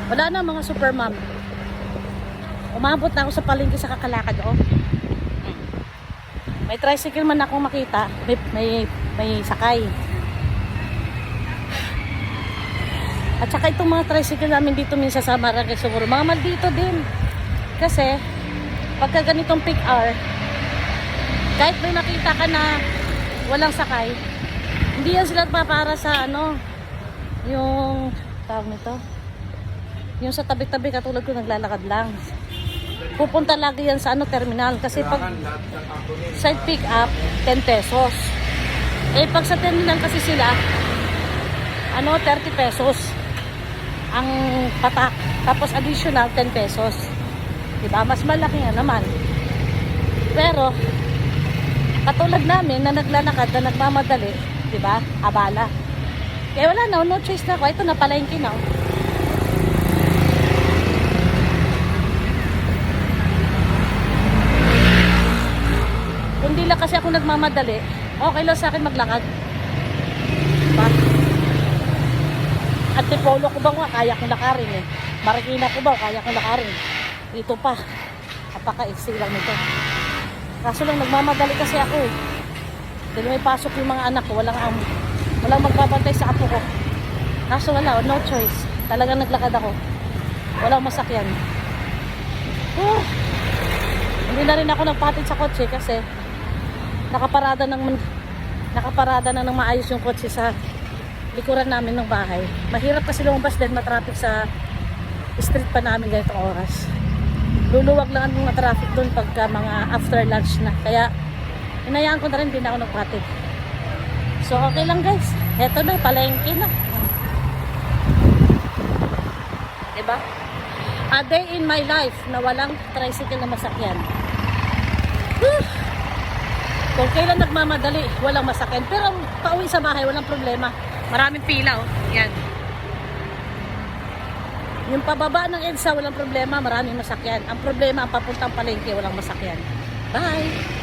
Wala na mga super mom. Umabot na ako sa palengke sa kakalakad, oh. May tricycle man akong makita, may sakay. At saka itong mga tricycle namin dito minsan sa Maracay siguro, mga maldito din. Kasi, pagka ganitong peak hour, kahit may nakita ka na walang sakay, hindi yan sila para sa ano, yung, tawag nito, yung sa tabi-tabi katulad ko naglalakad lang. Pupunta lagi yan sa ano, terminal. Kasi pag side pick up, 10 pesos. Eh, pag sa terminal kasi sila, ano, 30 pesos ang patak. Tapos additional 10 pesos. Diba? Mas malaki nga naman. Pero, katulad namin na naglalakad, na nagmamadali, diba? Abala. Kaya wala na, no choice na ako. Ito na, palengke na. Hindi lang kasi ako nagmamadali, okay lang sa akin maglakad. Diba? Antipolo ko ba nga, kaya kong lakarin eh. Marikina ko ba, kaya kong lakarin. Dito pa, napaka-easy lang nito. Kaso lang nagmamadali kasi ako eh. Dahil may pasok yung mga anak ko, walang magbabantay sa apo ko. Kaso wala, no choice. Talagang naglakad ako. Walang masakyan. Hindi na rin ako nagpatid sa kotse kasi nakaparada na ng maayos yung kotse sa likuran namin ng bahay. Mahirap kasi lumabas din, matraffic sa street pa namin ganitong oras. Luluwag lang ang mga traffic doon pagka mga after lunch na. Kaya hinayaan ko na rin, din ako nagpatid. So okay lang guys, eto na, palengke na. Diba? A day in my life na walang tricycle na masakyan. Kung kailan nagmamadali, walang masakyan. Pero pauwi sa bahay, walang problema. Maraming pila, oh. Yan. Yung pababa ng EDSA, walang problema. Maraming masakyan. Ang problema, ang papuntang palengke, walang masakyan. Bye!